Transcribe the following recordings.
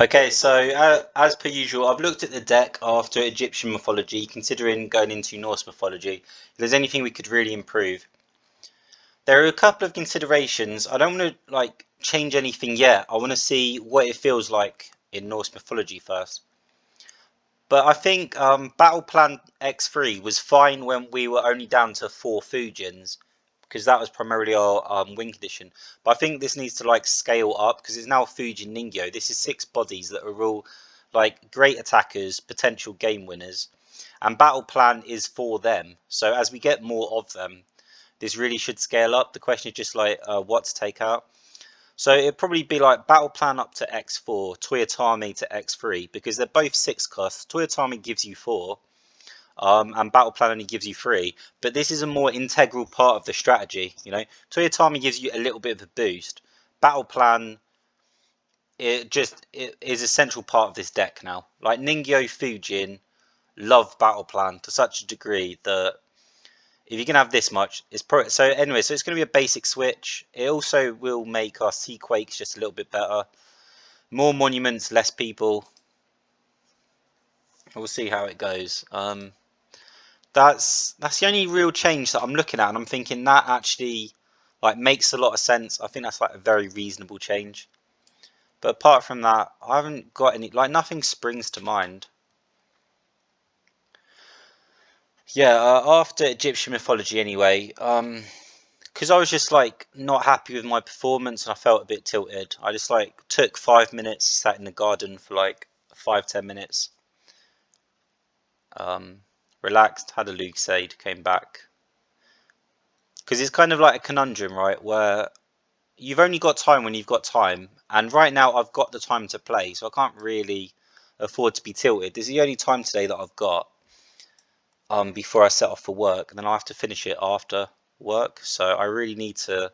Okay, so as per usual, I've looked at the deck after Egyptian mythology, considering going into Norse mythology. If there's anything we could really improve, there are a couple of considerations. I don't want to change anything yet. I want to see what it feels like in Norse mythology first. But I think Battle Plan X3 was fine when we were only down to 4 Fujians, because that was primarily our win condition. But I think this needs to scale up because it's now Fujin Ningyo. This is 6 bodies that are all great attackers, potential game winners, and Battle Plan is for them. So as we get more of them, this really should scale up. The question is just what to take out. So it'd probably be Battle Plan up to X4, Toyotami to X3, because they're both 6 costs. Toyotami gives you 4, and Battle Plan only gives you 3. But this is a more integral part of the strategy. Toyotami gives you a little bit of a boost. Battle Plan, it is a central part of this deck now. Ningyo, Fujin love Battle Plan to such a degree that if you can have this much, it's so anyway. So it's going to be a basic switch. It also will make our Sea Quakes just a little bit better. More monuments, less people. We'll see how it goes. That's the only real change that I'm looking at, and I'm thinking that actually makes a lot of sense. I think that's a very reasonable change. But apart from that, I haven't got any nothing springs to mind. Yeah, after Egyptian mythology anyway. Because I was just not happy with my performance and I felt a bit tilted. I just took 5 minutes, sat in the garden for 5-10 minutes, relaxed, had a Lucasade, came back. Because it's kind of like a conundrum, right? Where you've only got time when you've got time, and right now I've got the time to play, so I can't really afford to be tilted. This is the only time today that I've got before I set off for work, and then I have to finish it after work. So I really need to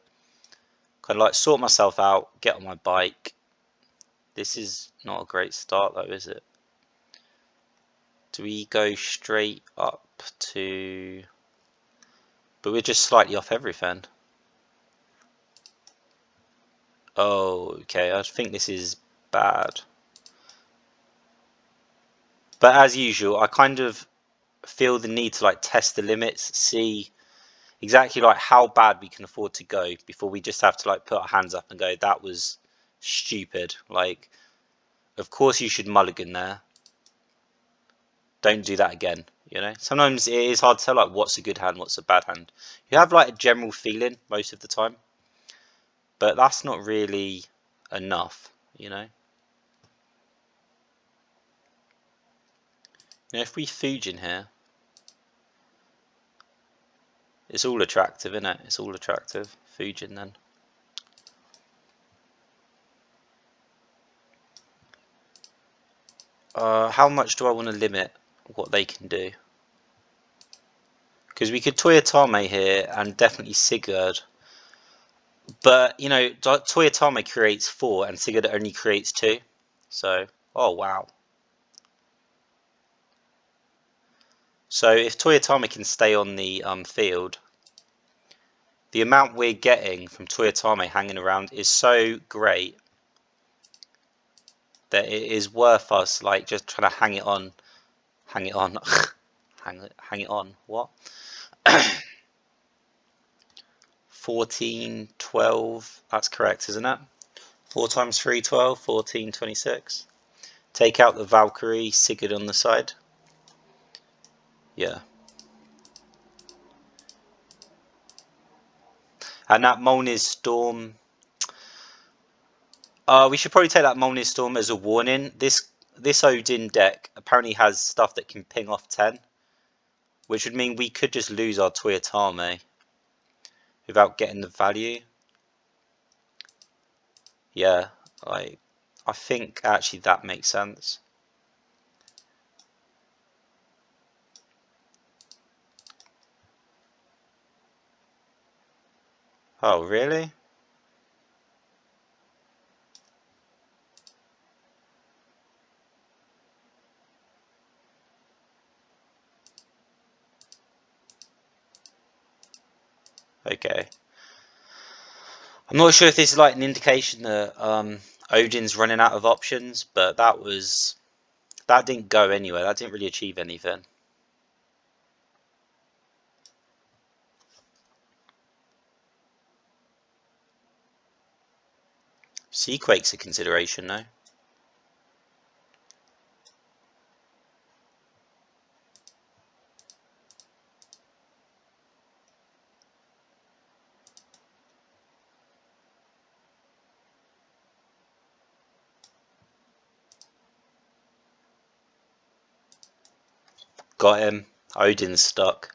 kind of sort myself out, get on my bike. This is not a great start though, is it? Do we go straight up to... But we're just slightly off everything. Oh, okay, I think this is bad. But as usual, I kind of feel the need to test the limits, see exactly how bad we can afford to go before we just have to put our hands up and go, that was stupid. Of course you should mulligan there. Don't do that again. Sometimes it is hard to tell what's a good hand, what's a bad hand. You have a general feeling most of the time, but that's not really enough. If we Fujin here, it's all attractive, isn't it? It's all attractive. Fujin then. How much do I want to limit what they can do? Because we could Toyotame here and definitely Sigurd. But, Toyotame creates 4 and Sigurd only creates 2. So, oh wow. So if Toyotame can stay on the field, the amount we're getting from Toyotame hanging around is so great that it is worth us just trying to hang it on, hang it on, hang it on. What? 14, 12. That's correct, isn't it? 4 times 3, 12, 14, 26. Take out the Valkyrie, Sigurd on the side. Yeah. And that Mjolnir Storm. We should probably take that Mjolnir Storm as a warning. This Odin deck apparently has stuff that can ping off 10, which would mean we could just lose our Toyotame without getting the value. Yeah, I think actually that makes sense. Oh, really? Okay. I'm not sure if this is an indication that Odin's running out of options, but that didn't go anywhere. That didn't really achieve anything. Seaquake's a consideration, no? Got him. Odin's stuck.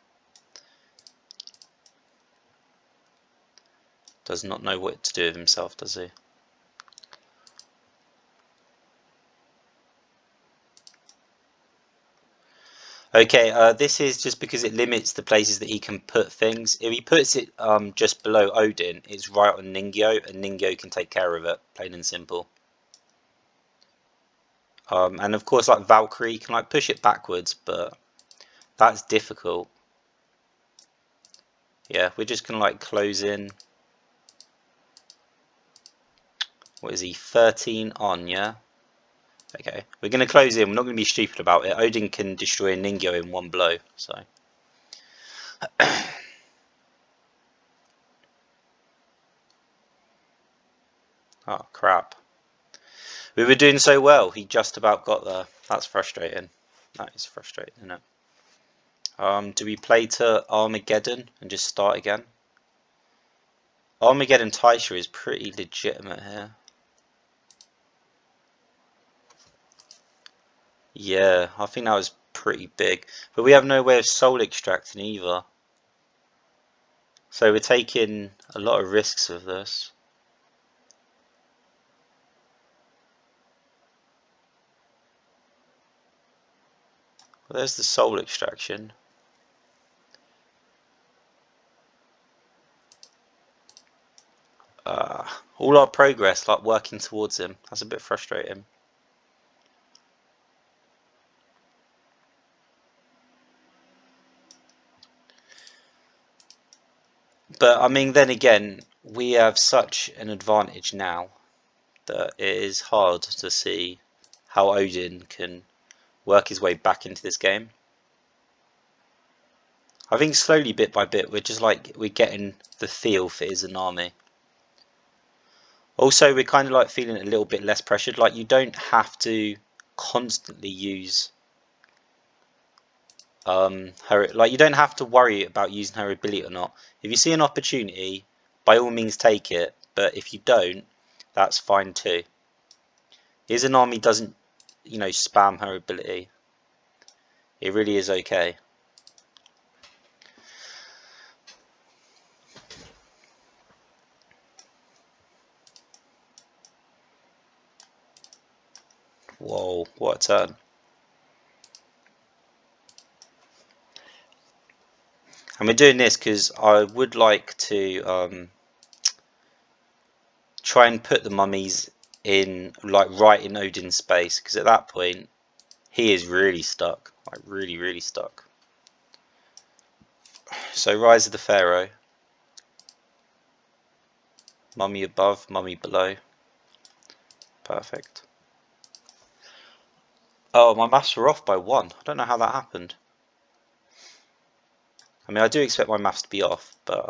Does not know what to do with himself, does he? Okay, this is just because it limits the places that he can put things. If he puts it just below Odin, it's right on Ningyo, and Ningyo can take care of it, plain and simple. And of course, like Valkyrie can like push it backwards, but that's difficult. Yeah, we're just gonna like close in. What is he? 13 on, yeah. Okay, we're gonna close in. We're not gonna be stupid about it. Odin can destroy Ningyo in one blow, so. Oh crap. We were doing so well, he just about got there. That's frustrating. That is frustrating, isn't it? Do we play to Armageddon and just start again? Armageddon Taisha is pretty legitimate here. Yeah, I think that was pretty big. But we have no way of soul extracting either. So we're taking a lot of risks with this. Well, there's the soul extraction. All our progress, like working towards him. That's a bit frustrating. But I mean, then again, we have such an advantage now that it is hard to see how Odin can work his way back into this game. I think slowly, bit by bit, we're getting the feel for Izanami. Also, we're kind of like feeling a little bit less pressured. Like you don't have to constantly use her. Like you don't have to worry about using her ability or not. If you see an opportunity, by all means take it. But if you don't, that's fine too. Izanami doesn't, spam her ability. It really is okay. Whoa, what a turn. And we're doing this because I would like to try and put the mummies in, like, right in Odin's space, because at that point, he is really stuck. Like, really, really stuck. So, Rise of the Pharaoh. Mummy above, mummy below. Perfect. Oh, my maths were off by 1. I don't know how that happened. I mean, I do expect my maths to be off, but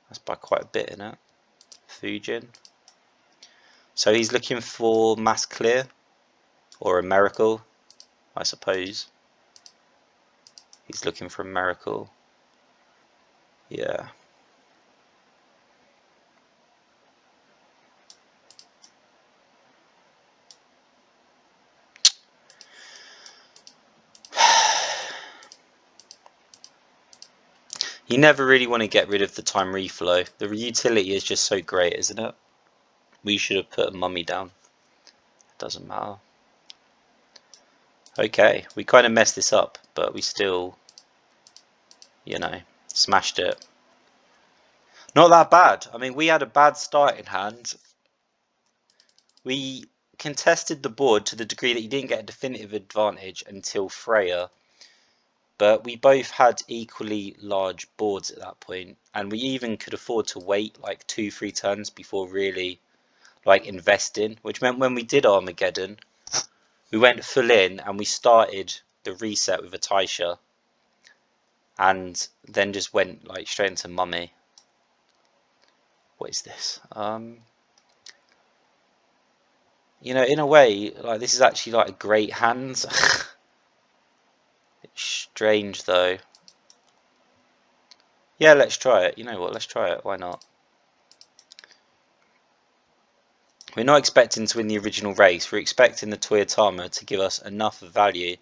that's by quite a bit, in it. Fujin. So he's looking for mass clear, or a miracle, I suppose. He's looking for a miracle. Yeah. You never really want to get rid of the time reflow. The utility is just so great, isn't it? We should have put a mummy down. Doesn't matter. Okay, we kind of messed this up, but we still, smashed it. Not that bad. I mean, we had a bad start in hand. We contested the board to the degree that you didn't get a definitive advantage until Freya. But we both had equally large boards at that point, and we even could afford to wait like 2-3 turns before really like investing, which meant when we did Armageddon, we went full in and we started the reset with a Taisha, and then just went like straight into Mummy. What is this? You know, in a way, like this is actually like a great hand. It's strange though. Yeah, let's try it. You know what? Let's try it. Why not? We're not expecting to win the original race. We're expecting the Toyotama to give us enough value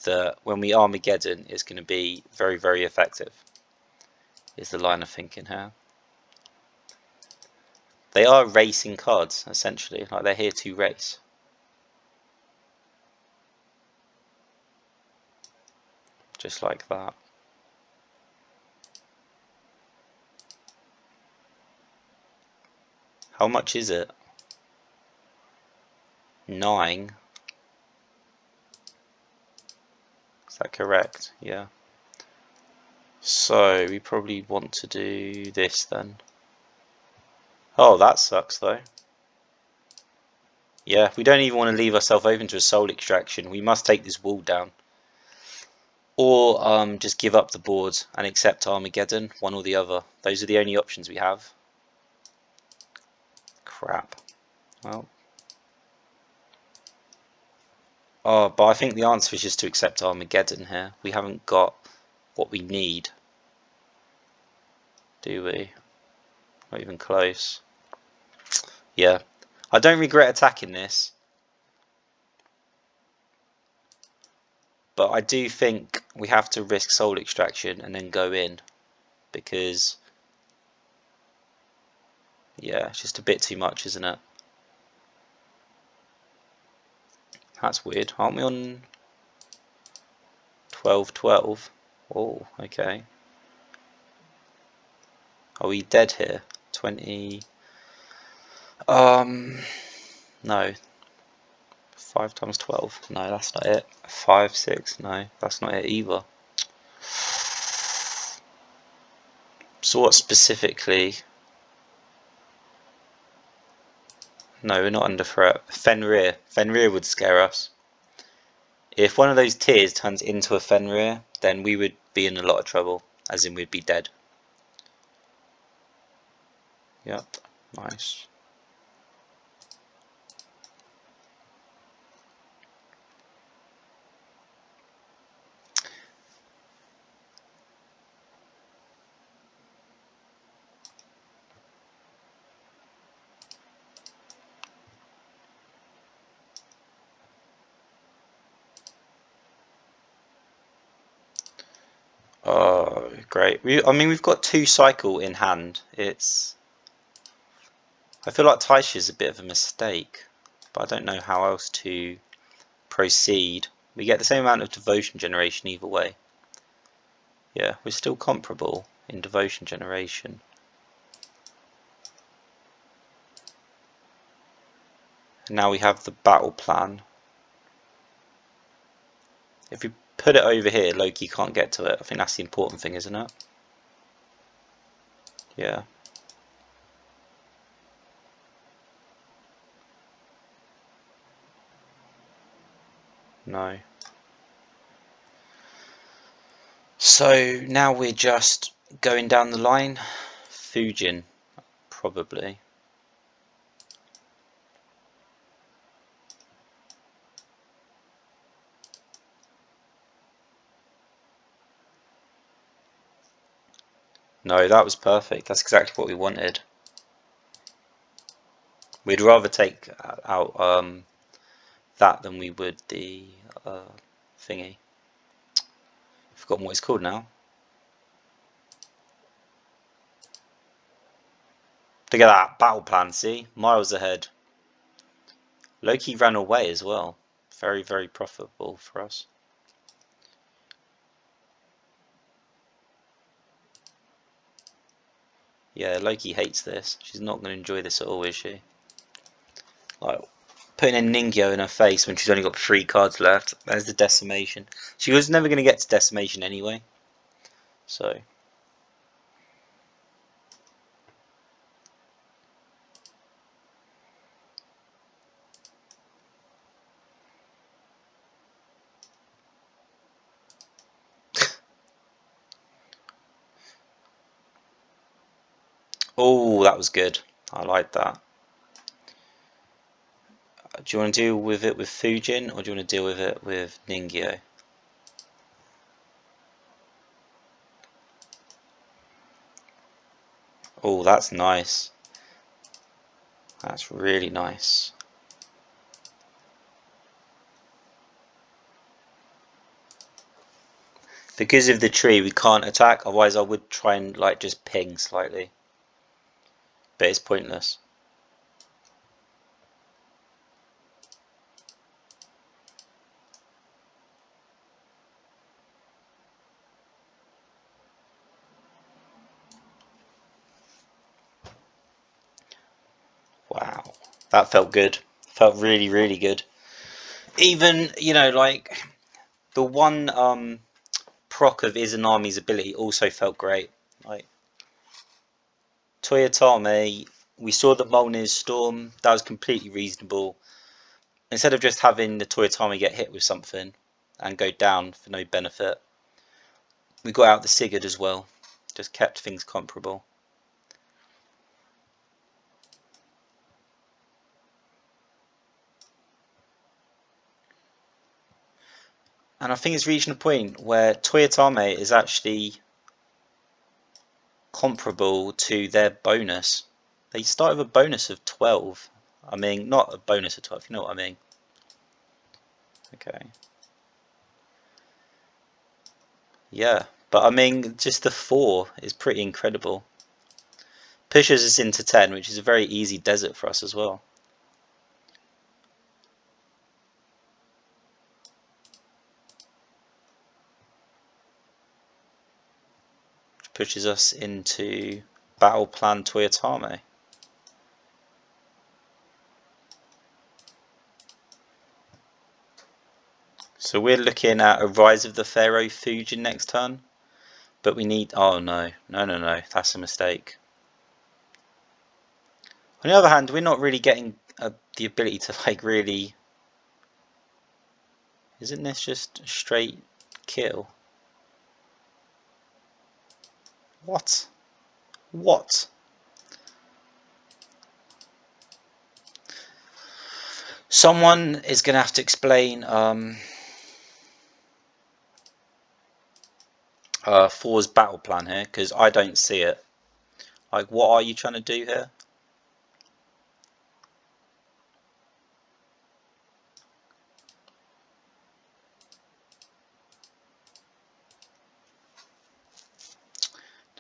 that when we Armageddon, it's going to be very, very effective. Is the line of thinking here. They are racing cards, essentially. Like, they're here to race. Just like that. How much is it? 9. Is that correct? Yeah. So, we probably want to do this then. Oh, that sucks though. Yeah, we don't even want to leave ourselves open to a soul extraction. We must take this wall down. Or just give up the board and accept Armageddon, one or the other. Those are the only options we have. Crap. Well. Oh, but I think the answer is just to accept Armageddon here. We haven't got what we need. Do we? Not even close. Yeah. I don't regret attacking this. But I do think we have to risk soul extraction and then go in. Because, yeah, it's just a bit too much, isn't it? That's weird. Aren't we on 12-12? Oh, okay. Are we dead here? 20... No. 5 times 12. No, that's not it. 5, 6. No, that's not it either. So what specifically? No, we're not under threat. Fenrir. Fenrir would scare us. If one of those tiers turns into a Fenrir, then we would be in a lot of trouble. As in, we'd be dead. Yep. Nice. Oh, great. I mean, we've got 2 cycle in hand. I feel like Taisha is a bit of a mistake, but I don't know how else to proceed. We get the same amount of devotion generation either way. Yeah, we're still comparable in devotion generation. And now we have the battle plan. If we put it over here, Loki can't get to it. I think that's the important thing, isn't it? Yeah. No. So now we're just going down the line. Fujin, probably. No, that was perfect. That's exactly what we wanted. We'd rather take out that than we would the thingy. I've forgotten what it's called now. Look at that battle plan, see? Miles ahead. Loki ran away as well. Very, very profitable for us. Yeah, Loki hates this. She's not going to enjoy this at all, is she? Like, putting a Ningyo in her face when she's only got 3 cards left. There's the decimation. She was never going to get to decimation anyway. So. Oh, that was good. I like that. Do you want to deal with it with Fujin, or do you want to deal with it with Ningyo? Oh, that's nice. That's really nice. Because of the tree, we can't attack. Otherwise, I would try and like just ping slightly, but it's pointless. Wow, that felt good. Felt really, really good. Even like the one proc of Izanami's ability also felt great. Like Toyotame, we saw the Molnir's Storm. That was completely reasonable. Instead of just having the Toyotame get hit with something and go down for no benefit, we got out the Sigurd as well. Just kept things comparable. And I think it's reaching a point where Toyotame is actually comparable to their bonus. They start with a bonus of 12. I mean, not a bonus of 12, you know what I mean. Okay. Yeah, but I mean, just the 4 is pretty incredible. Pushes us into 10, which is a very easy desert for us as well. Which pushes us into Battle Plan Toyotame. So we're looking at a Rise of the Pharaoh Fujin next turn. But we need... Oh, no. No. That's a mistake. On the other hand, we're not really getting the ability to, like, really... Isn't this just a straight kill? What? What? Someone is going to have to explain Four's battle plan here, because I don't see it. Like, what are you trying to do here?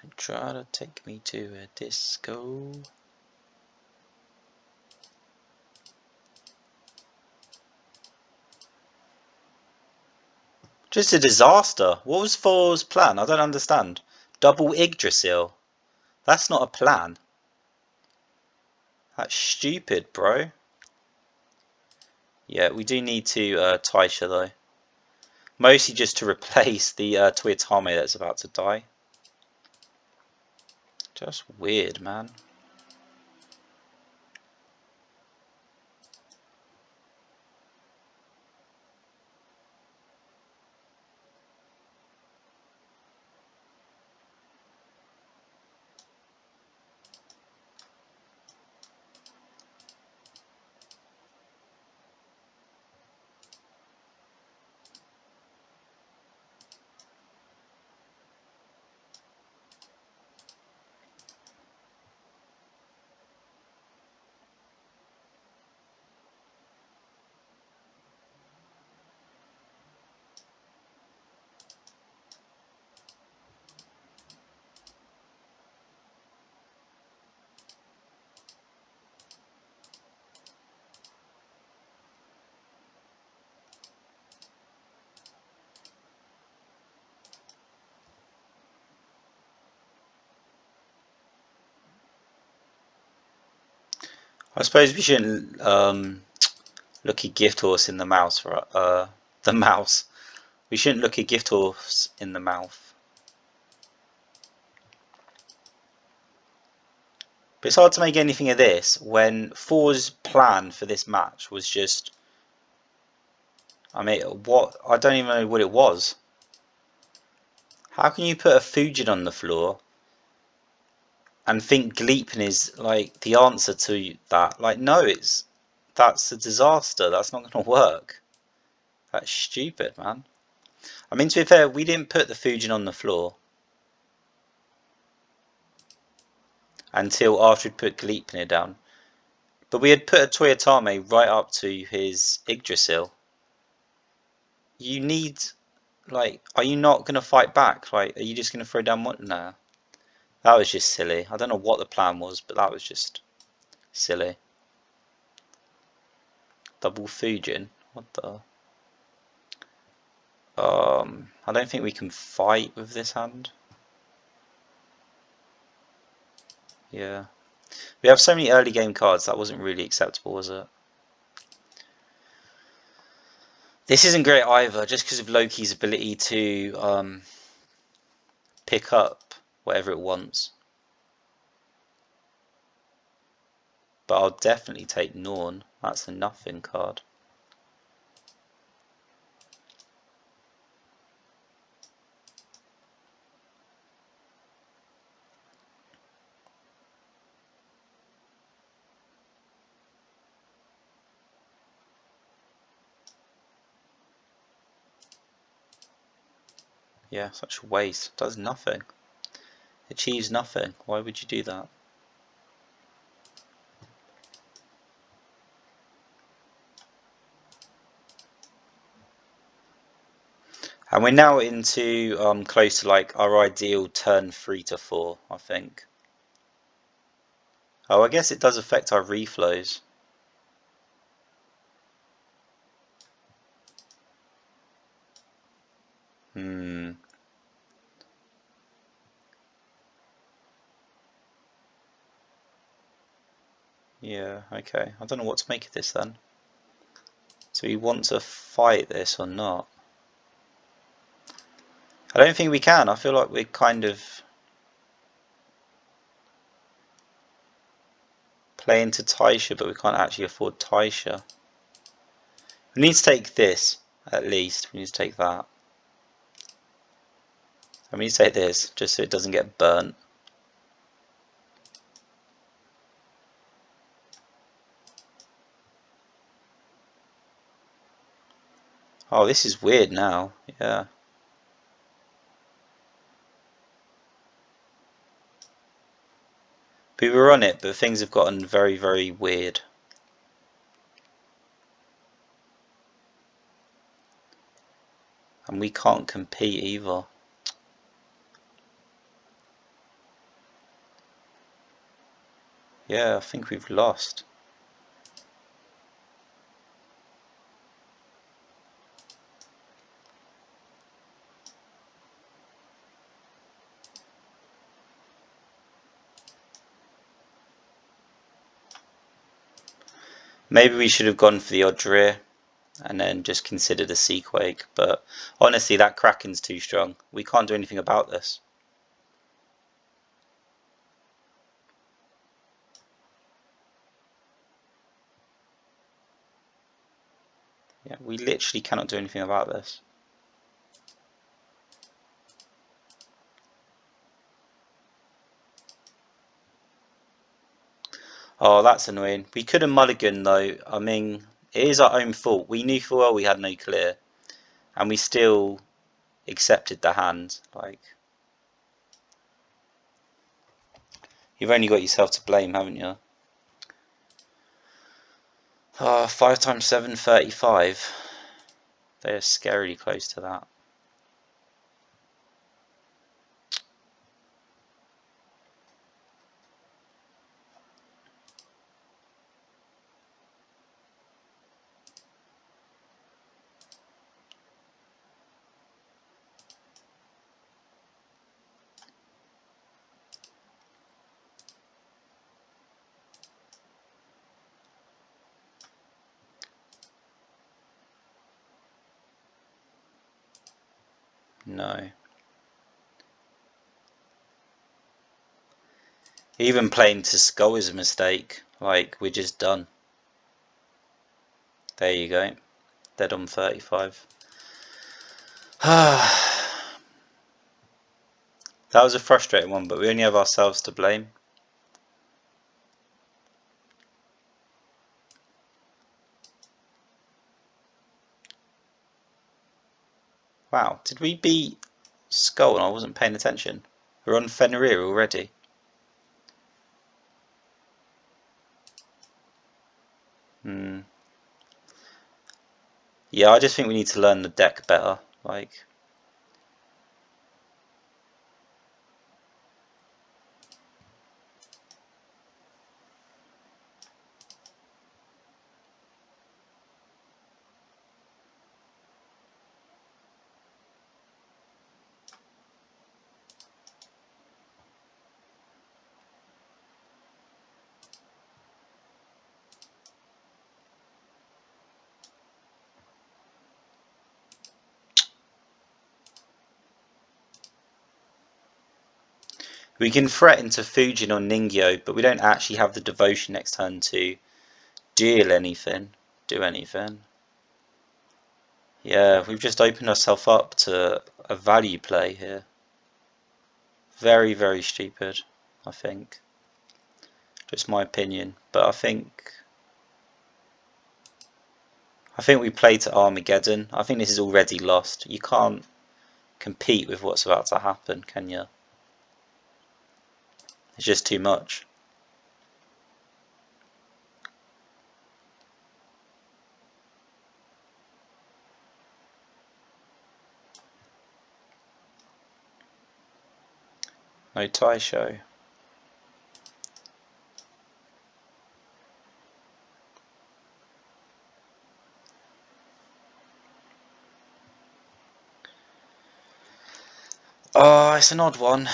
Don't try to take me to a disco. Just a disaster. What was Four's plan? I don't understand. Double Yggdrasil. That's not a plan. That's stupid, bro. Yeah, we do need to Taisha though. Mostly just to replace the Toyotame that's about to die. Just weird, man. I suppose we shouldn't look at Gift Horse in the mouse for the mouse. We shouldn't look at Gift Horse in the mouth. But it's hard to make anything of this when Four's plan for this match was just... I mean, what? I don't even know what it was. How can you put a Fujin on the floor and think Gleepin is like the answer to that. Like, no, that's a disaster. That's not going to work. That's stupid, man. I mean, to be fair, we didn't put the Fujin on the floor until after we'd put Gleipnir down. But we had put a Toyotame right up to his Yggdrasil. You need, like, are you not going to fight back? Like, are you just going to throw down one? No. That was just silly. I don't know what the plan was, but that was just silly. Double Fujin? What the? I don't think we can fight with this hand. Yeah. We have so many early game cards, that wasn't really acceptable, was it? This isn't great either, just because of Loki's ability to pick up whatever it wants. But I'll definitely take Norn. That's a nothing card. Yeah, such a waste. Does nothing. Achieves nothing. Why would you do that? And we're now into close to like our ideal turn 3 to 4, I think. Oh, I guess it does affect our reflows. Yeah, okay. I don't know what to make of this then. Do we want to fight this or not? I don't think we can. I feel like we're kind of playing to Taisha, but we can't actually afford Taisha. We need to take this, at least. We need to take that. And we need to take this, just so it doesn't get burnt. Oh, this is weird now. Yeah. We were on it, but things have gotten very, very weird. And we can't compete either. Yeah, I think we've lost. Maybe we should have gone for the Odrir and then just considered a Seaquake, but honestly that Kraken's too strong. We can't do anything about this. Yeah, we literally cannot do anything about this. Oh, that's annoying. We could have mulliganed though. I mean, it is our own fault. We knew full well we had no clear, and we still accepted the hand. Like, you've only got yourself to blame, haven't you? 5 times 7, 35. They're scarily close to that. No. Even playing to skull is a mistake. Like, we're just done. There you go. Dead on 35. That was a frustrating one, but we only have ourselves to blame. Wow, did we beat Skull and I wasn't paying attention? We're on Fenrir already. Yeah, I just think we need to learn the deck better. Like, we can threat into Fujin or Ningyo, but we don't actually have the devotion next turn to deal anything, do anything. Yeah, we've just opened ourselves up to a value play here. Very, very stupid, I think. Just my opinion, but I think we played to Armageddon. I think this is already lost. You can't compete with what's about to happen, can you? It's just too much. No tie show. Oh, it's an odd one.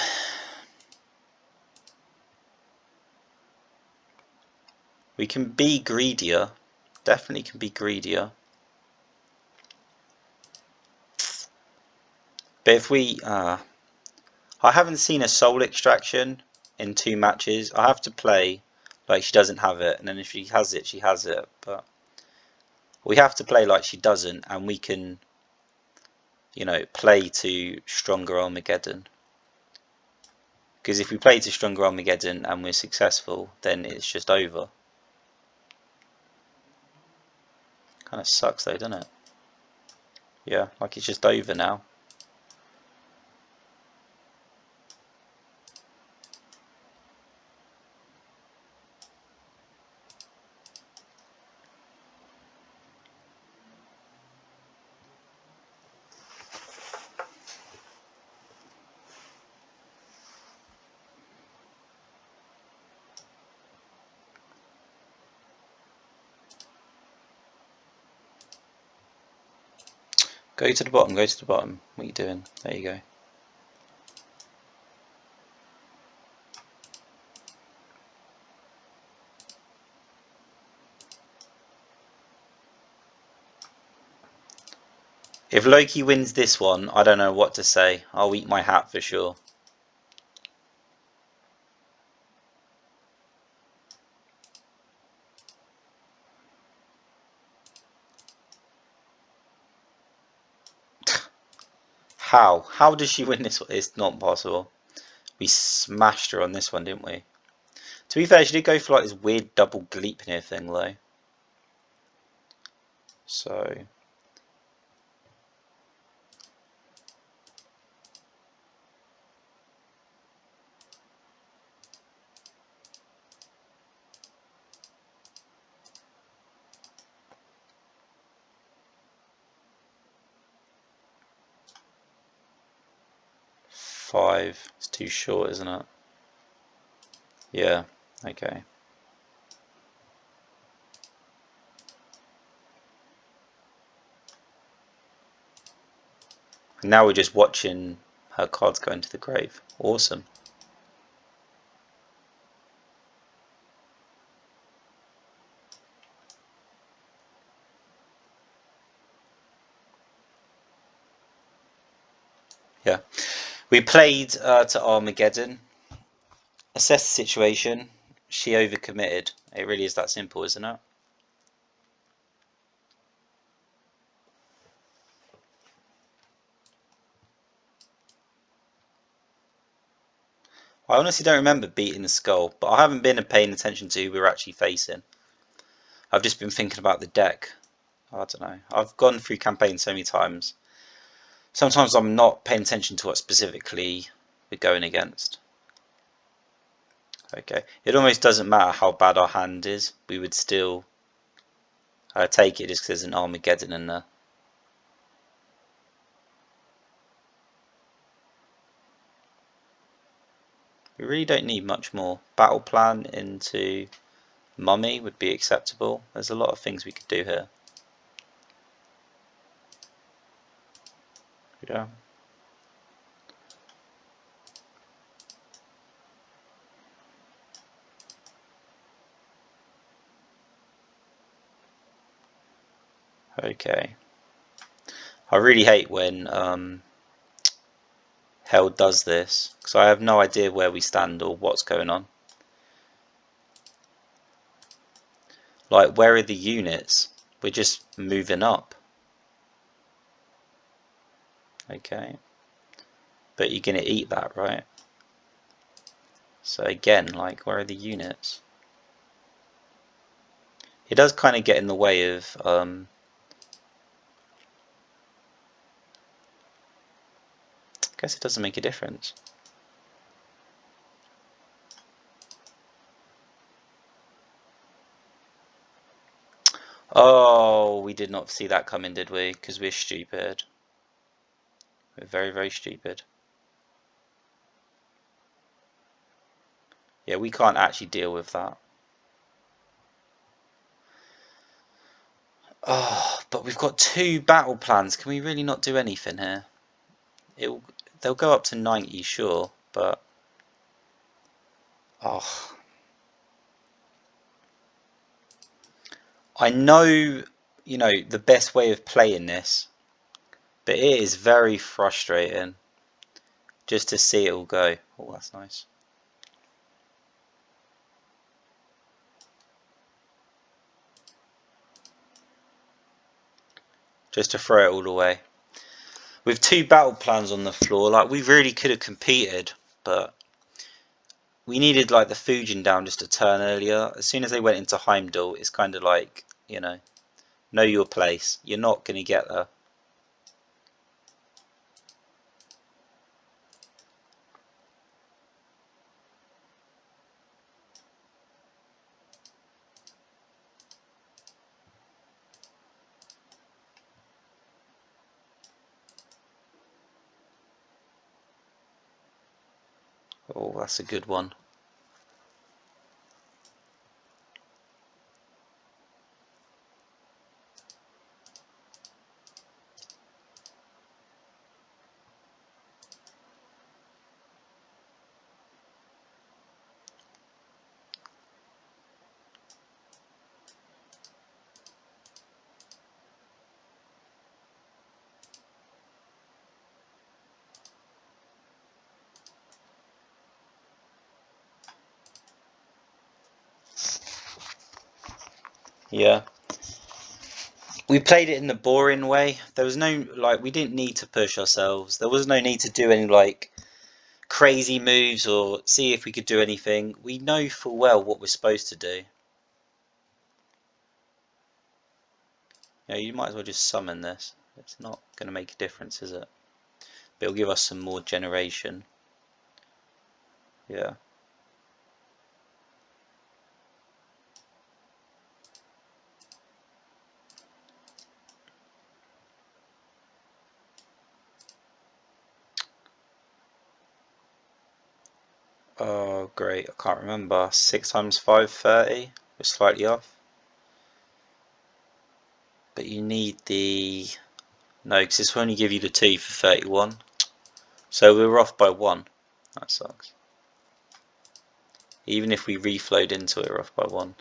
We can be greedier. Definitely can be greedier. But if we... I haven't seen a soul extraction in 2 matches. I have to play like she doesn't have it. And then if she has it, she has it. But we have to play like she doesn't. And we can, you know, play to stronger Armageddon. Because if we play to stronger Armageddon and we're successful, then it's just over. Kind of sucks though, doesn't it? Yeah, like it's just over now. Go to the bottom, go to the bottom. What are you doing? There you go. If Loki wins this one, I don't know what to say. I'll eat my hat for sure. How? How does she win this one? It's not possible. We smashed her on this one, didn't we? To be fair, she did go for like this weird double Gleipnir thing though. So... Five. It's too short, isn't it? Yeah, okay. And now we're just watching her cards go into the grave. Awesome. Yeah. We played to Armageddon. Assess the situation. She overcommitted. It really is that simple, isn't it? I honestly don't remember beating the Skull, but I haven't been paying attention to who we're actually facing. I've just been thinking about the deck. I don't know. I've gone through campaigns so many times. Sometimes I'm not paying attention to what specifically we're going against. Okay, it almost doesn't matter how bad our hand is, we would still take it just because there's an Armageddon in there. We really don't need much more. Battle plan into Mummy would be acceptable. There's a lot of things we could do here. Yeah. Okay. I really hate when Hell does this, because I have no idea where we stand or what's going on. Like, where are the units? We're just moving up. Okay. But you're going to eat that, right? So again, like, where are the units? It does kind of get in the way of I guess it doesn't make a difference. Oh, we did not see that coming, did we? Because we're stupid. We're very, very stupid. Yeah, we can't actually deal with that. Oh, but we've got 2 battle plans. Can we really not do anything here? They'll go up to 90, sure, but oh, I know, the best way of playing this, but it is very frustrating just to see it all go. Oh, that's nice. Just to throw it all away. With 2 battle plans on the floor, like, we really could have competed, but we needed like the Fujin down just a turn earlier. As soon as they went into Heimdall, it's kind of like, know your place. You're not going to get there. Oh, that's a good one. Yeah. We played it in the boring way. There was no, like, we didn't need to push ourselves. There was no need to do any, like, crazy moves or see if we could do anything. We know full well what we're supposed to do. You might as well just summon this. It's not going to make a difference, is it? But it'll give us some more generation. Yeah. Oh, great. I can't remember. 6 times 5, 30. We're slightly off. But you need the... No, because this will only give you the 2 for 31. So we're off by 1. That sucks. Even if we reflowed into it, we're off by 1.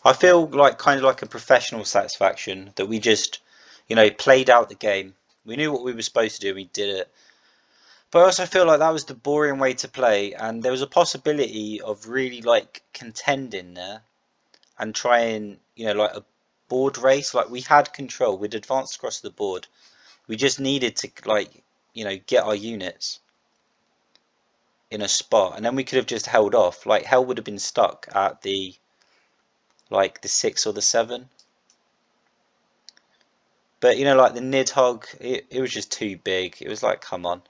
I feel like kind of like a professional satisfaction that we just, played out the game. We knew what we were supposed to do, we did it. But I also feel like that was the boring way to play, and there was a possibility of really like contending there and trying, like a board race. Like, we had control, we'd advanced across the board. We just needed to like you know, get our units in a spot, and then we could have just held off. Like hell would have been stuck at the like the 6 or the 7. But you know, like the Nidhogg, it was just too big. It was like, come on.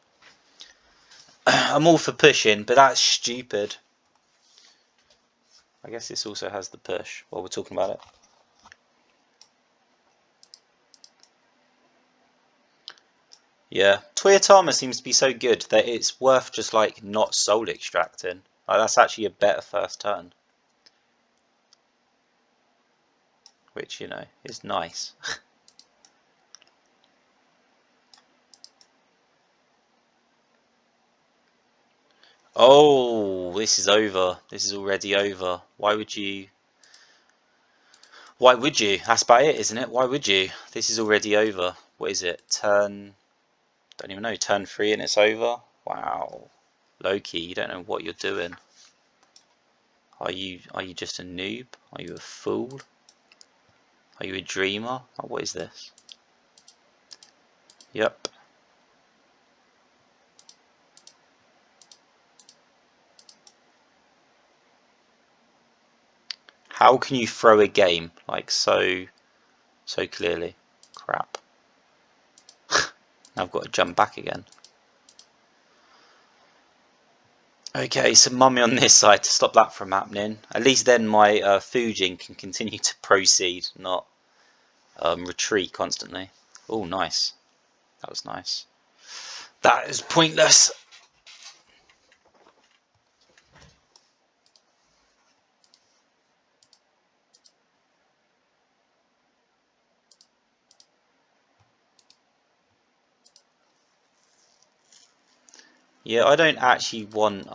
I'm all for pushing, but that's stupid. I guess this also has the push while we're talking about it. Yeah, Toyotama seems to be so good that it's worth just like not soul extracting. Like that's actually a better first turn, which you know is nice. Oh, this is over. This is already over. Why would you? Why would you? That's about it, isn't it? Why would you? This is already over. What is it? Turn, don't even know, turn 3 and it's over? Wow. Loki, you don't know what you're doing. Are you just a noob? Are you a fool? Are you a dreamer? Oh, what is this? Yep. How can you throw a game like so clearly? Crap. Now I've got to jump back again. Okay, so mummy on this side to stop that from happening. At least then my Fujin can continue to proceed, not retreat constantly. Oh, nice. That was nice. That is pointless. Yeah, I don't actually want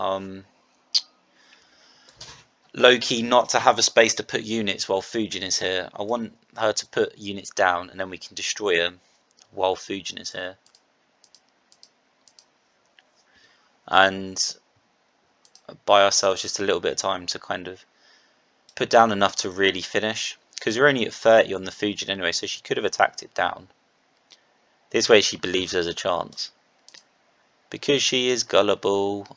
Loki not to have a space to put units while Fujin is here. I want her to put units down and then we can destroy them while Fujin is here. And buy ourselves just a little bit of time to kind of put down enough to really finish. Because we're only at 30 on the Fujin anyway, so she could have attacked it down. This way she believes there's a chance. Because she is gullible.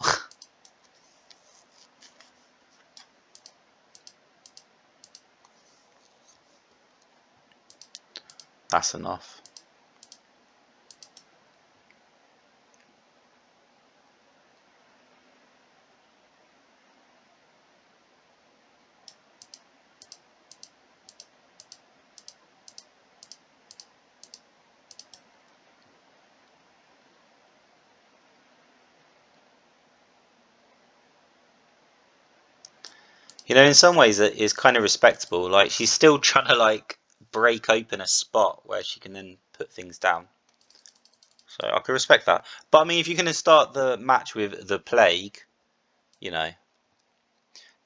That's enough. You know, in some ways it is kind of respectable. Like, she's still trying to, like, break open a spot where she can then put things down. So I can respect that. But I mean, if you're going to start the match with the Plague, you know,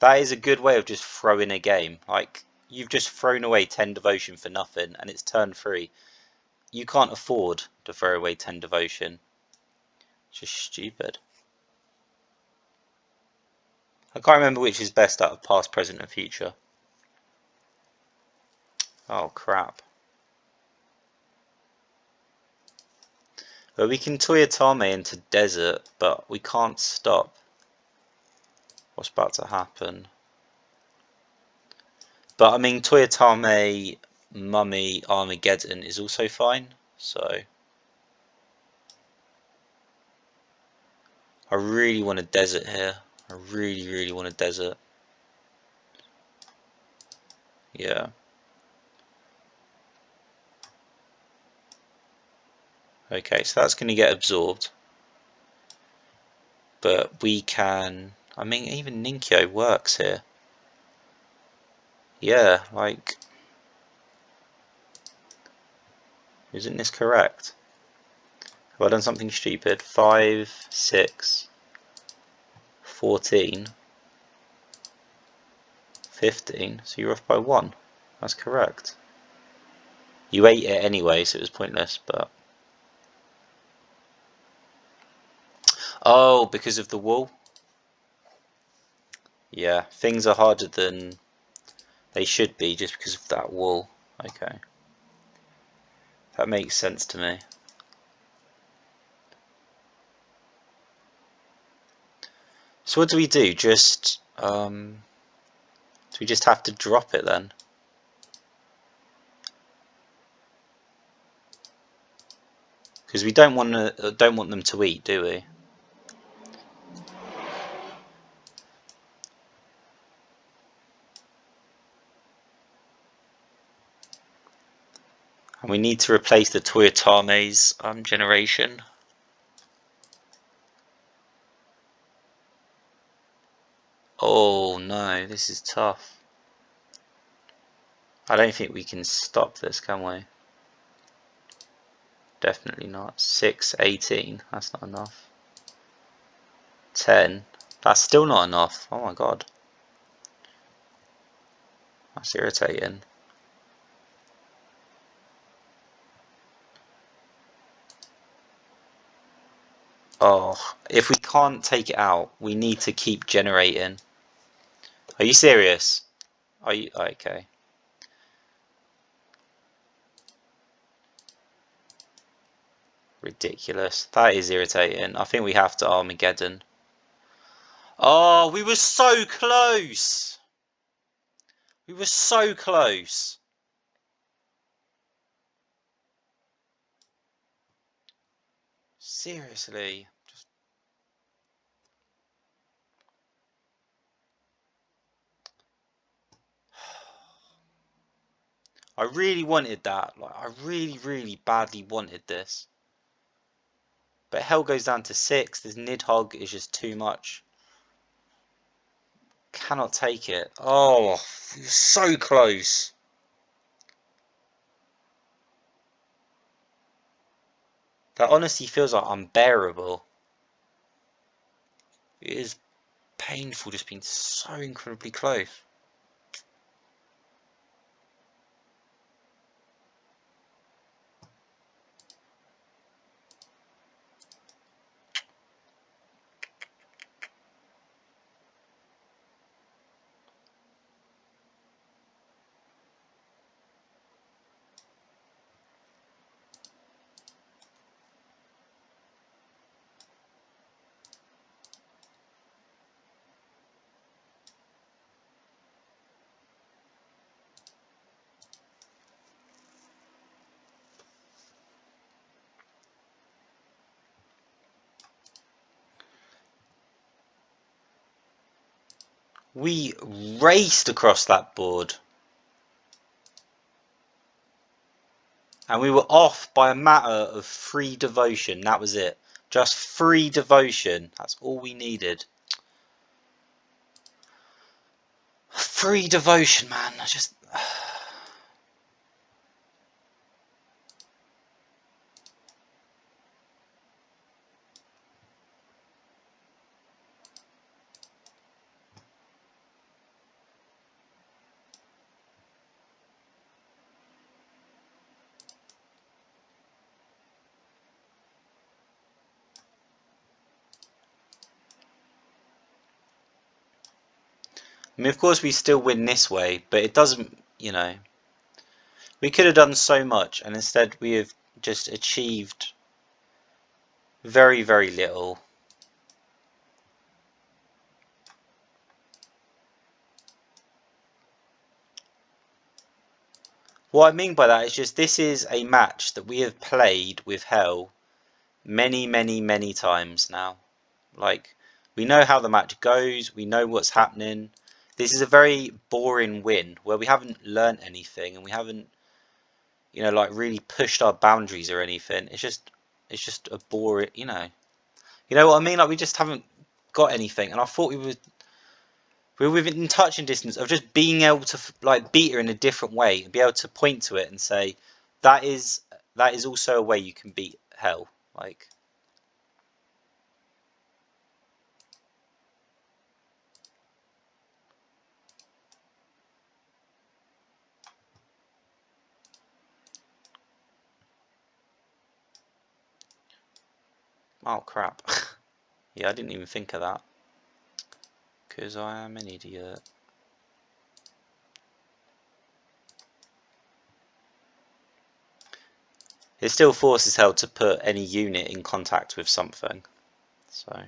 that is a good way of just throwing a game. Like, you've just thrown away 10 devotion for nothing, and it's turn 3. You can't afford to throw away 10 devotion. It's just stupid. I can't remember which is best out of past, present, and future. Oh, crap. Well, we can Toyotame into desert, but we can't stop what's about to happen. But I mean, Toyotame, Mummy, Armageddon is also fine, so I really want a desert here. I really, really want a desert. Yeah. Okay, so that's going to get absorbed. But we can... I mean, even Ninkyo works here. Yeah, like... Isn't this correct? Have I done something stupid? 5, 6, 14, 15. So you're off by 1. That's correct. You ate it anyway, so it was pointless, but... Oh, because of the wall? Yeah, things are harder than they should be just because of that wall. Okay. That makes sense to me. So what do we do? Just do we just have to drop it then? Because we don't want them to eat, do we? And we need to replace the Toyotame's generation. Oh no, this is tough. I don't think we can stop this, can we? Definitely not. 6, 18. That's not enough. 10. That's still not enough. Oh my god. That's irritating. Oh, if we can't take it out, we need to keep generating. Are you serious? Are you okay? Ridiculous. That is irritating. I think we have to Armageddon. Oh, we were so close. We were so close. Seriously. I really wanted that. Like, I really, really badly wanted this. But Hell goes down to 6. This Nidhogg is just too much. Cannot take it. Oh, so close. That honestly feels like unbearable. It is painful just being so incredibly close. We raced across that board. And we were off by a matter of 3 devotion. That was it. Just 3 devotion. That's all we needed. 3 devotion, man. I just... I mean, of course we still win this way, but it doesn't, you know... We could have done so much, and instead we have just achieved very, very little. What I mean by that is just this is a match that we have played with Hell many, many, many times now. Like, we know how the match goes, we know what's happening. This is a very boring win where we haven't learnt anything and we haven't, you know, like really pushed our boundaries or anything. It's just a boring, you know what I mean? Like we just haven't got anything, and I thought we were within touching distance of just being able to like beat her in a different way and be able to point to it and say that is also a way you can beat Hell. Like, oh crap. Yeah, I didn't even think of that. Because I am an idiot. It still forces Hell to put any unit in contact with something. So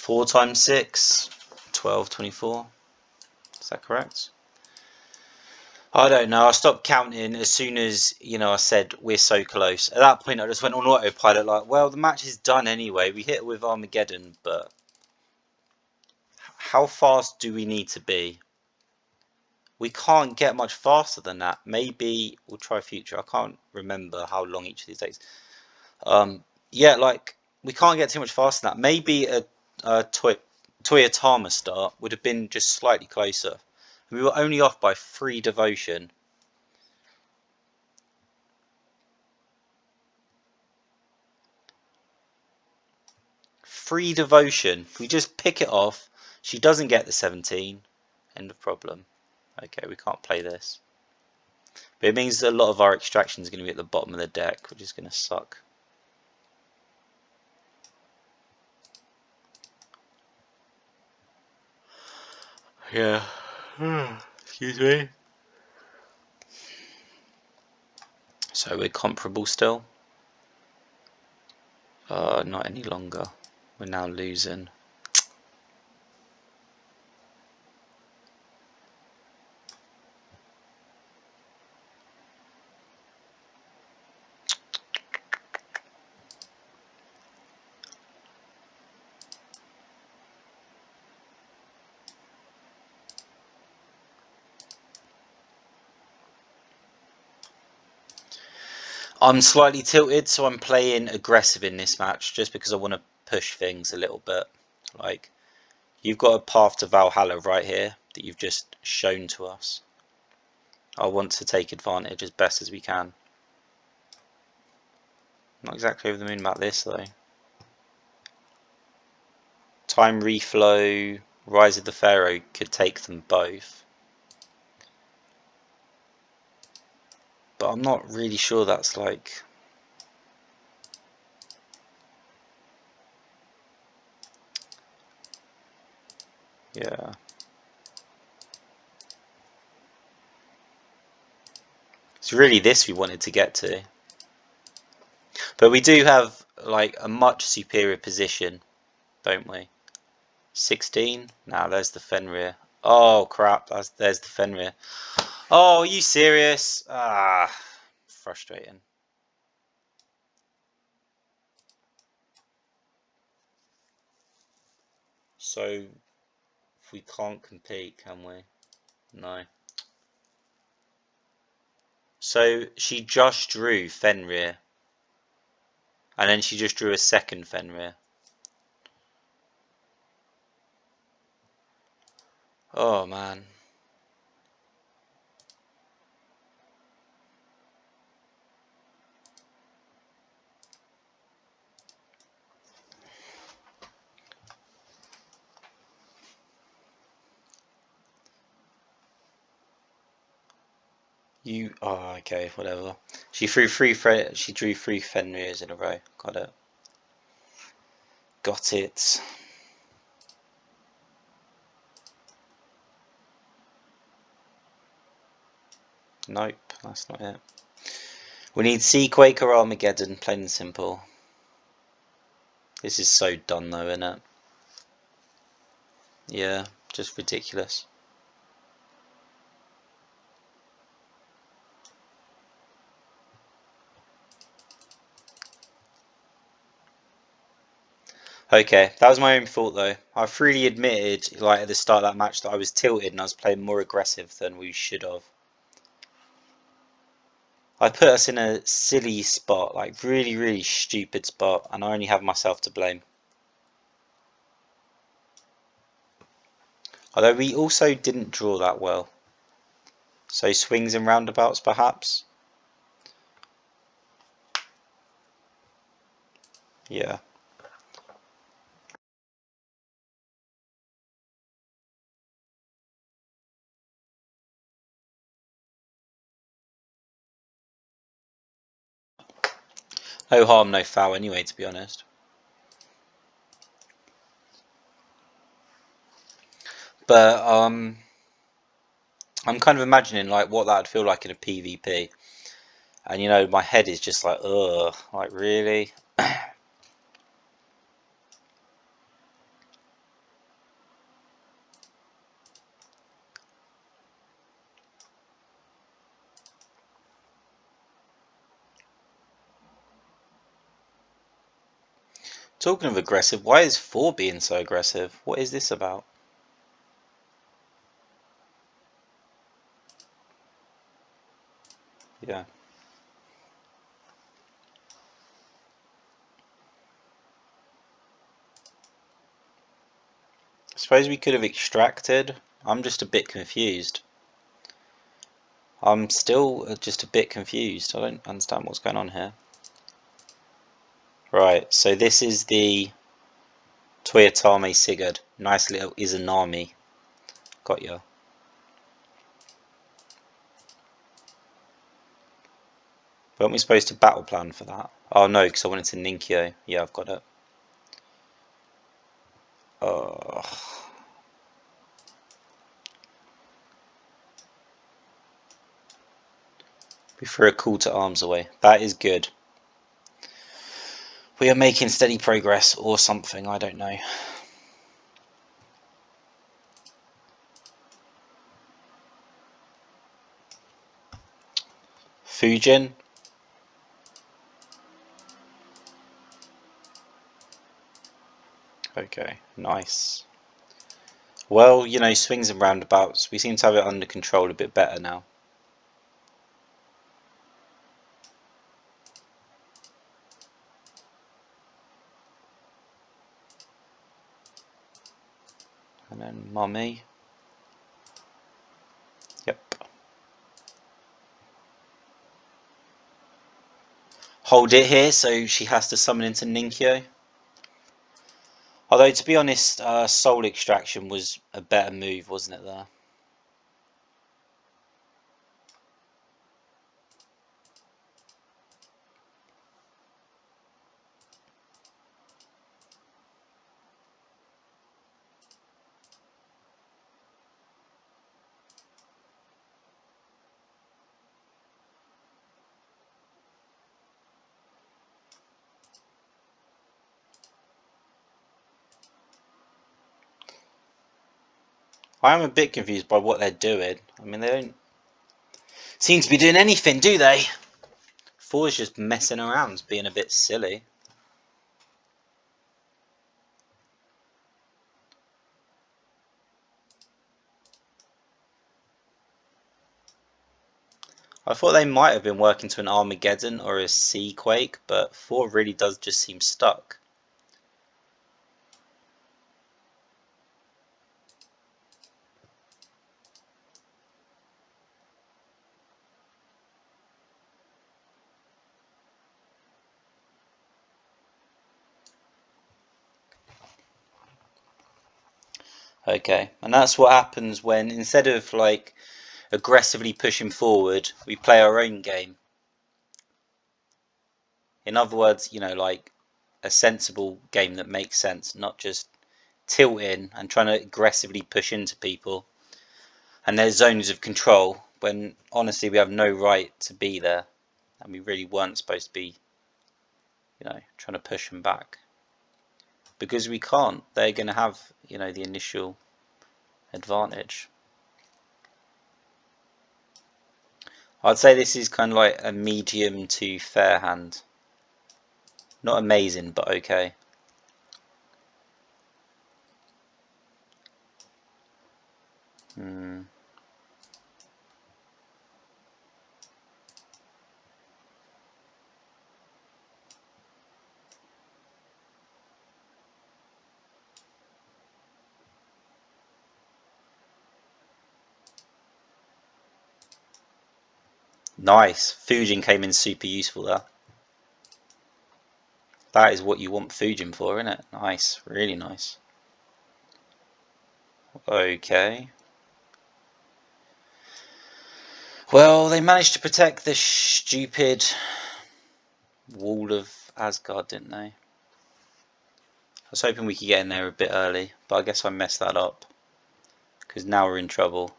4 times 6, 12, 24. Is that correct? I don't know. I stopped counting as soon as, I said we're so close. At that point, I just went on autopilot like, well, the match is done anyway. We hit it with Armageddon, but how fast do we need to be? We can't get much faster than that. Maybe we'll try future. I can't remember how long each of these takes. Yeah, like, we can't get too much faster than that. Maybe a Toyotama start would have been just slightly closer. We were only off by 3 devotion. Free devotion. If we just pick it off, she doesn't get the 17. End of problem. Okay, we can't play this. But it means that a lot of our extraction is going to be at the bottom of the deck, which is going to suck. Yeah. Excuse me. So we're comparable still. Not any longer. We're now losing. I'm slightly tilted, so I'm playing aggressive in this match just because I want to push things a little bit. Like, you've got a path to Valhalla right here that you've just shown to us. I want to take advantage as best as we can. Not exactly over the moon about this though. Time reflow, Rise of the Pharaoh could take them both. But I'm not really sure that's like... Yeah. It's really this we wanted to get to. But we do have like a much superior position, don't we? 16? Now there's the Fenrir. Oh crap, there's the Fenrir. Oh, are you serious? Ah, frustrating. So, we can't compete, can we? No. So, she just drew Fenrir. And then she just drew a second Fenrir. Oh, man. Oh, okay, whatever. She drew 3 Fenrirs in a row. Got it. Got it. Nope, that's not it. We need Seaquake or Armageddon, plain and simple. This is so done though, isn't it? Yeah, just ridiculous. Okay, that was my own fault though. I freely admitted, like at the start of that match, that I was tilted and I was playing more aggressive than we should have. I put us in a silly spot, like really, really stupid spot, and I only have myself to blame. Although we also didn't draw that well. So swings and roundabouts, perhaps? Yeah. No harm, no foul anyway, to be honest. But, I'm kind of imagining like what that would feel like in a PvP. And my head is just like, ugh, like really? Talking of aggressive, why is 4 being so aggressive? What is this about? Yeah. I suppose we could have extracted. I'm just a bit confused. I'm still just a bit confused. I don't understand what's going on here. Right, so this is the Toyotame Sigurd. Nice little Izanami. Got ya. Weren't we supposed to battle plan for that? Oh no, because I wanted to Ninkyo. Yeah, I've got it. Oh. We threw a call to arms away. That is good. We are making steady progress or something, I don't know. Fujin. Okay, nice. Well, you know, swings and roundabouts. We seem to have it under control a bit better now. And then Mummy. Yep. Hold it here, so she has to summon into Ninkyo. Although, to be honest, Soul Extraction was a better move, wasn't it, there? I am a bit confused by what they're doing. I mean, they don't seem to be doing anything, do they? Four's just messing around, being a bit silly. I thought they might have been working to an Armageddon or a Sea Quake, but 4 really does just seem stuck. Okay, and that's what happens when, instead of like aggressively pushing forward, we play our own game. In other words, you know, like a sensible game that makes sense, not just tilting and trying to aggressively push into people. And there's zones of control when honestly we have no right to be there, and we really weren't supposed to be, you know, trying to push them back. Because we can't. They're going to have, you know, the initial advantage. I'd say this is kind of like a medium to fair hand. Not amazing, but okay. Hmm. Nice. Fujin came in super useful there. That is what you want Fujin for, isn't it? Nice. Really nice. Okay. Well, they managed to protect the stupid wall of Asgard, didn't they? I was hoping we could get in there a bit early, but I guess I messed that up. Because now we're in trouble.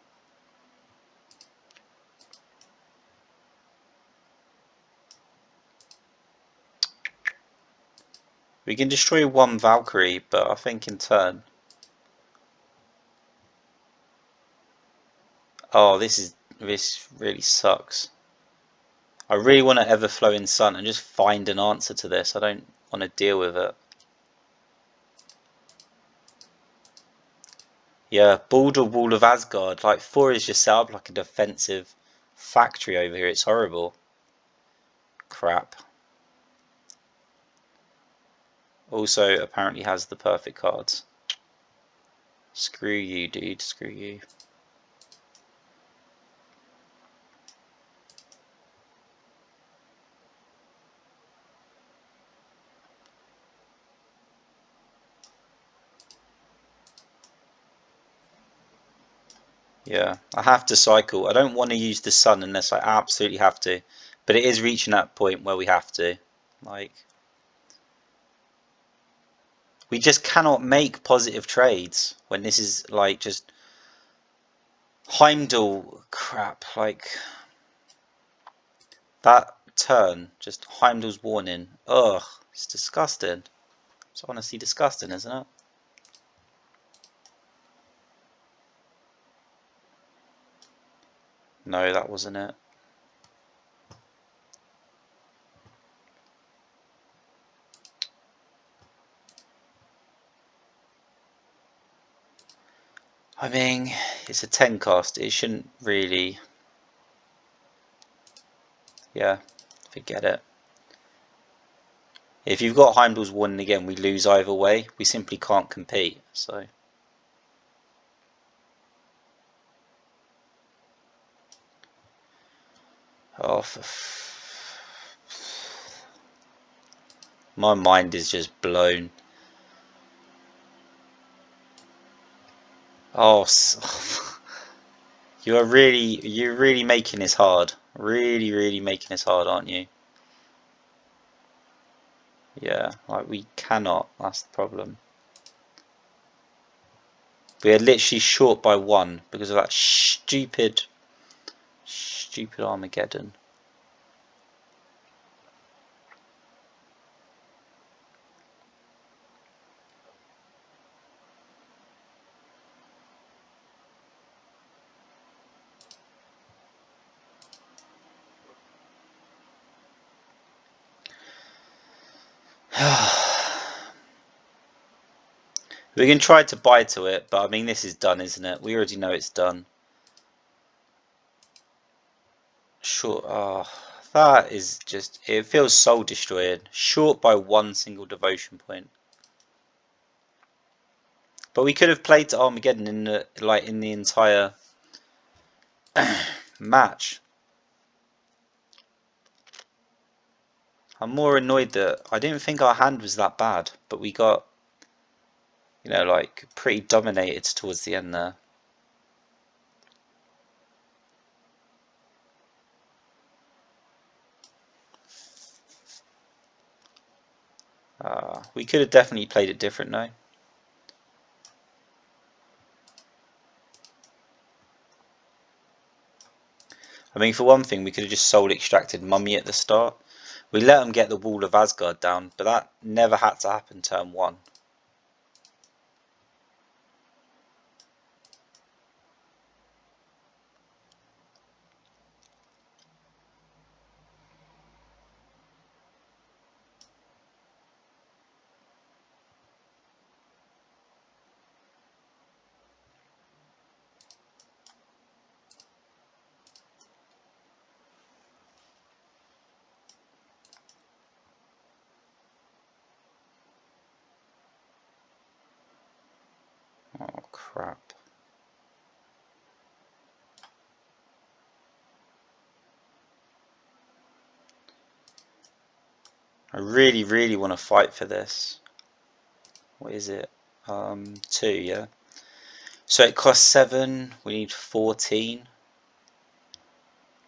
We can destroy one Valkyrie, but I think in turn... Oh, this really sucks. I really want to Everflowing Sun and just find an answer to this. I don't want to deal with it. Yeah, Baldur Wall of Asgard. Like, 4 is just set up like a defensive factory over here. It's horrible. Crap. Also, apparently has the perfect cards. Screw you, dude. Screw you. Yeah, I have to cycle. I don't want to use the sun unless I absolutely have to. But it is reaching that point where we have to. Like, we just cannot make positive trades when this is like just Heimdall crap. Like, that turn, just Heimdall's warning. Ugh, it's disgusting. It's honestly disgusting, isn't it? No, that wasn't it. I mean, it's a 10 cast. It shouldn't really. Yeah, forget it. If you've got Heimdall's warning again, we lose either way. We simply can't compete. So. Oh, my mind is just blown. Oh, you're really making this hard. Really making this hard, aren't you? Yeah, like we cannot. That's the problem. We are literally short by 1 because of that stupid Armageddon. We can try to buy to it, but I mean this is done, isn't it? We already know it's done. Sure. Oh, that is just. It feels soul destroying. Short by 1 single devotion point. But we could have played to Armageddon in the entire match. I'm more annoyed that I didn't think our hand was that bad, but we got, like pretty dominated towards the end there. We could have definitely played it different though. I mean, for one thing, we could have just soul extracted Mummy at the start. We let them get the Wall of Asgard down, but that never had to happen turn 1. Oh, crap. I really want to fight for this. What is it? 2, yeah. So it costs 7. We need 14.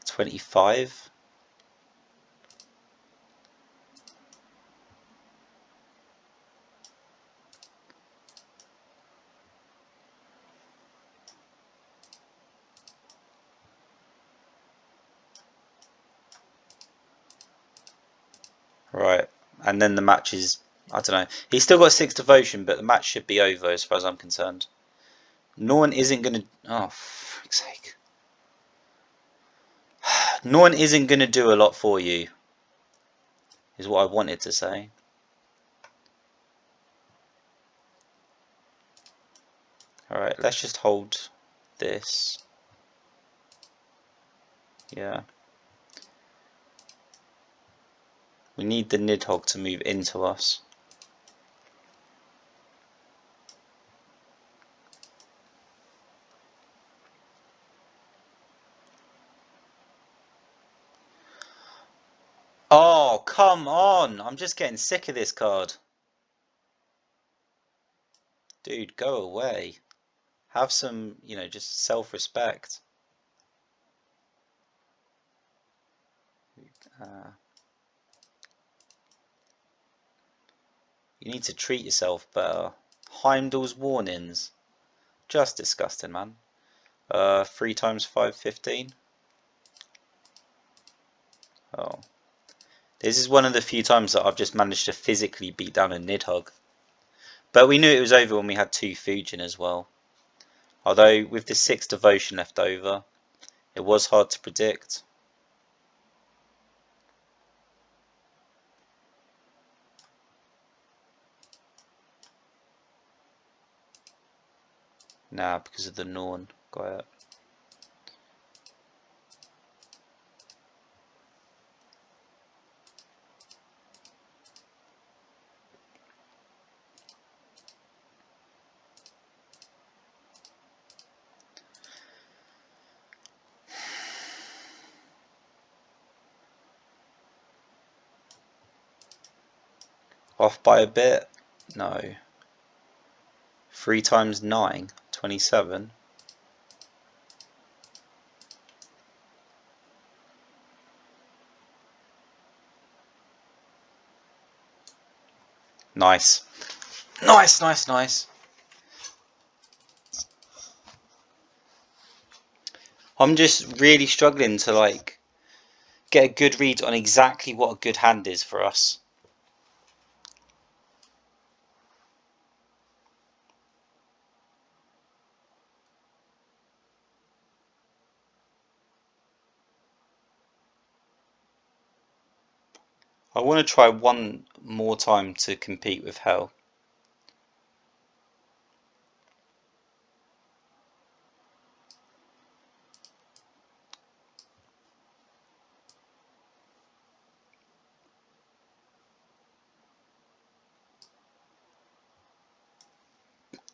25. Right. And then the match is, I don't know. He's still got 6 devotion, but the match should be over as far as I'm concerned. Norn isn't going to... Oh, for fuck's sake. Norn isn't going to do a lot for you, is what I wanted to say. Alright, let's just hold this. Yeah. We need the Nidhogg to move into us. Oh, come on! I'm just getting sick of this card. Dude, go away. Have some, just self-respect. Uh, you need to treat yourself better. Heimdall's warnings. Just disgusting, man. 3 times 5, 15. Oh. This is one of the few times that I've just managed to physically beat down a Nidhogg. But we knew it was over when we had 2 Fujin as well. Although, with the 6 Devotion left over, it was hard to predict. Nah, because of the Norn. Got it. Off by a bit? No. 3 times 9, 27. Nice. Nice, nice, nice. I'm just really struggling to get a good read on exactly what a good hand is for us. I want to try one more time to compete with Hell.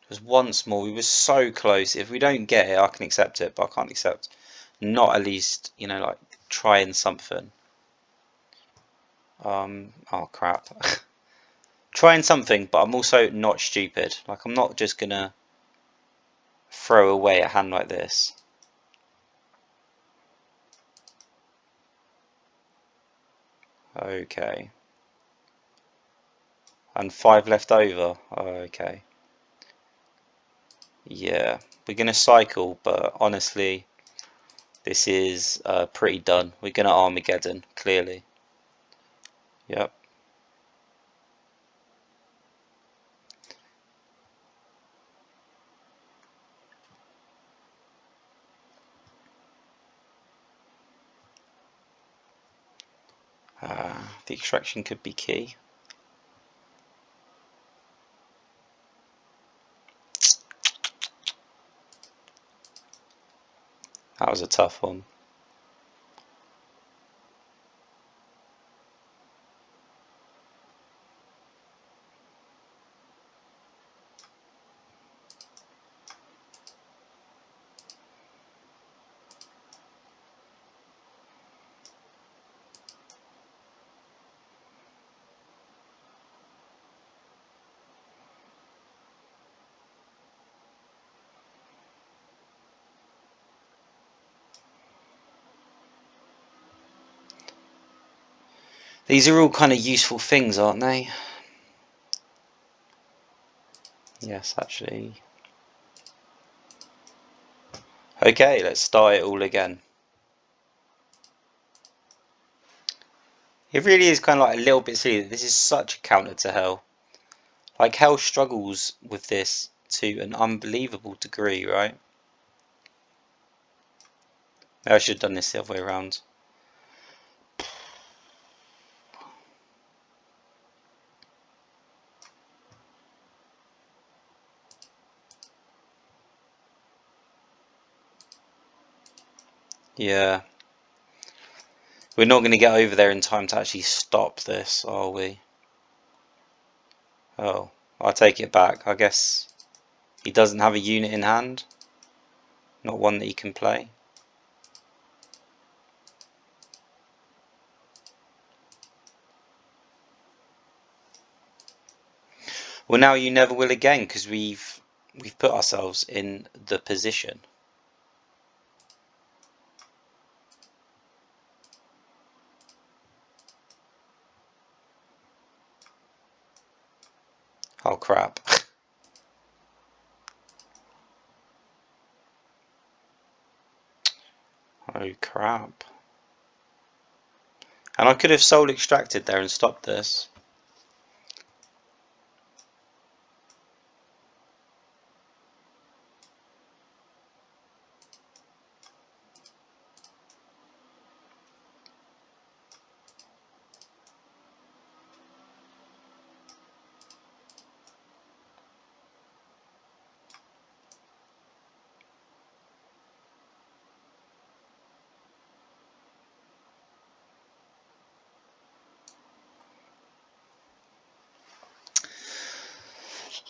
Because once more, we were so close. If we don't get it, I can accept it, but I can't accept not at least, trying something. Oh crap. Trying something, but I'm also not stupid. I'm not just gonna throw away a hand like this. Okay. And 5 left over. Okay. Yeah. We're gonna cycle, but honestly, this is pretty done. We're gonna Armageddon, clearly. Yep. The extraction could be key. That was a tough one. These are all kind of useful things, aren't they? Yes, actually. Okay, let's start it all again. It really is kind of a little bit silly that this is such a counter to Hell. Hell struggles with this to an unbelievable degree, right? Maybe I should have done this the other way around. Yeah. We're not going to get over there in time to actually stop this, are we? Oh, I'll take it back. I guess he doesn't have a unit in hand. Not one that he can play. Well, now you never will again, because we've put ourselves in the position. Oh crap. Oh crap. And I could have soul extracted there and stopped this.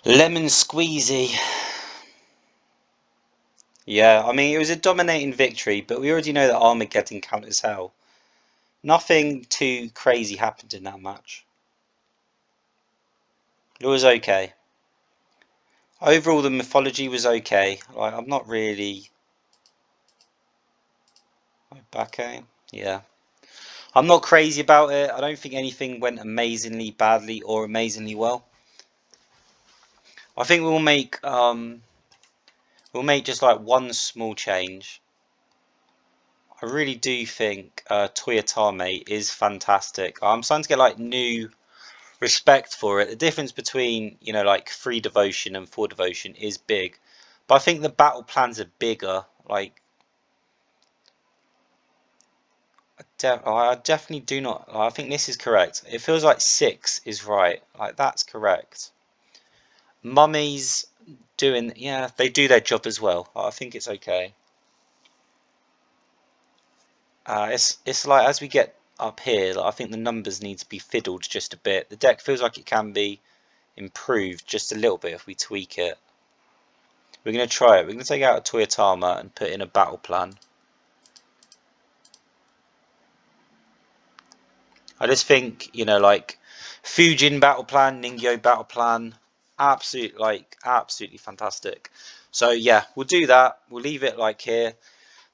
Lemon squeezy. Yeah, I mean, it was a dominating victory, but we already know that Armageddon counters hell. Nothing too crazy happened in that match. It was okay. Overall, the mythology was okay. Like, I'm not really... Backe? Yeah. I'm not crazy about it. I don't think anything went amazingly badly or amazingly well. I think we'll make just like one small change. I really do think Toyotame is fantastic. I'm starting to get like new respect for it. The difference between, you know, like 3 devotion and 4 devotion is big. But I think the battle plans are bigger. Like, I definitely do not. I think this is correct. It feels like 6 is right. Like, that's correct. Mummies doing, yeah, they do their job as well. I think it's okay. It's like as we get up here, like, I think the numbers need to be fiddled just a bit. The deck feels like it can be improved just a little bit if we tweak it. We're going to try it. We're going to take out a Toyotama and put in a battle plan. I just think, you know, like Fujin battle plan, Ningyo battle plan, absolutely fantastic. So yeah, we'll do that. We'll leave it like here.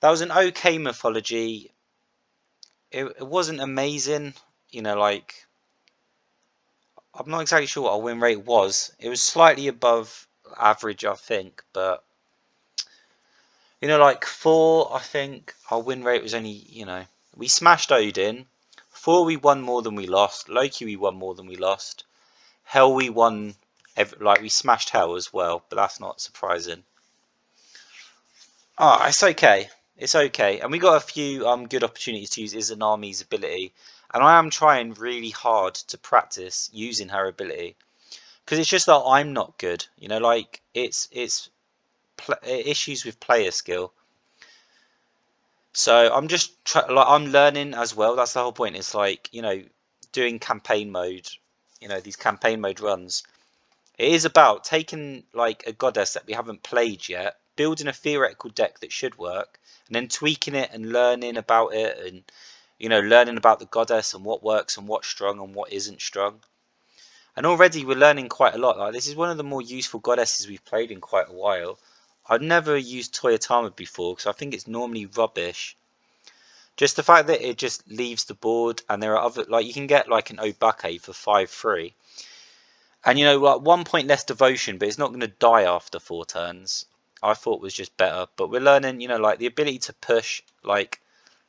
That was an okay mythology. It wasn't amazing, you know, like I'm not exactly sure what our win rate was. It was slightly above average, I think, but you know, like 4, I think our win rate was only, you know, we smashed Odin. 4, we won more than we lost. Loki, we won more than we lost. Hell, we won, like we smashed Hell as well, but that's not surprising. Ah, it's okay. It's okay, and we got a few good opportunities to use Izanami's ability, and I am trying really hard to practice using her ability because it's just that I'm not good. You know, like it's issues with player skill. So I'm just like I'm learning as well. That's the whole point. It's like, you know, doing campaign mode. You know, these campaign mode runs. It is about taking like a goddess that we haven't played yet, building a theoretical deck that should work, and then tweaking it and learning about it, and you know, learning about the goddess and what works and what's strong and what isn't strong. And already we're learning quite a lot. Like, this is one of the more useful goddesses we've played in quite a while. I've never used Toyotama before because I think it's normally rubbish. Just the fact that it just leaves the board, and there are other, like, you can get like an Obake for 5-3. And you know, like 1 point less devotion, but it's not going to die after 4 turns. I thought was just better. But we're learning, you know, like the ability to push. Like,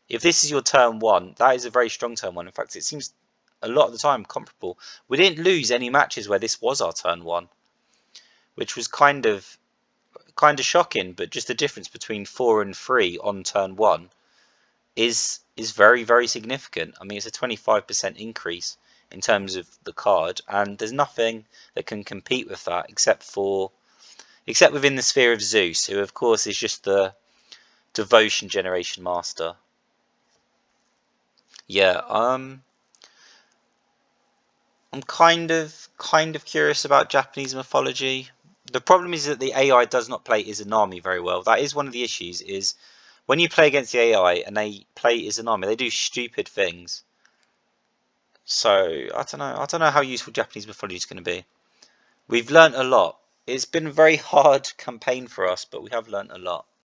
if this is your turn 1, that is a very strong turn 1. In fact, it seems a lot of the time comparable. We didn't lose any matches where this was our turn 1, which was kind of shocking. But just the difference between 4 and 3 on turn 1 is very significant. I mean, it's a 25% increase in terms of the card, and there's nothing that can compete with that except within the sphere of Zeus, who of course is just Devotion Generation Master. Yeah, I'm kind of curious about Japanese mythology. The problem is that the AI does not play Izanami very well. That is one of the issues, is when you play against the AI and they play Izanami, they do stupid things. So, I don't know. I don't know how useful Japanese mythology is going to be. We've learnt a lot. It's been a very hard campaign for us, but we have learnt a lot.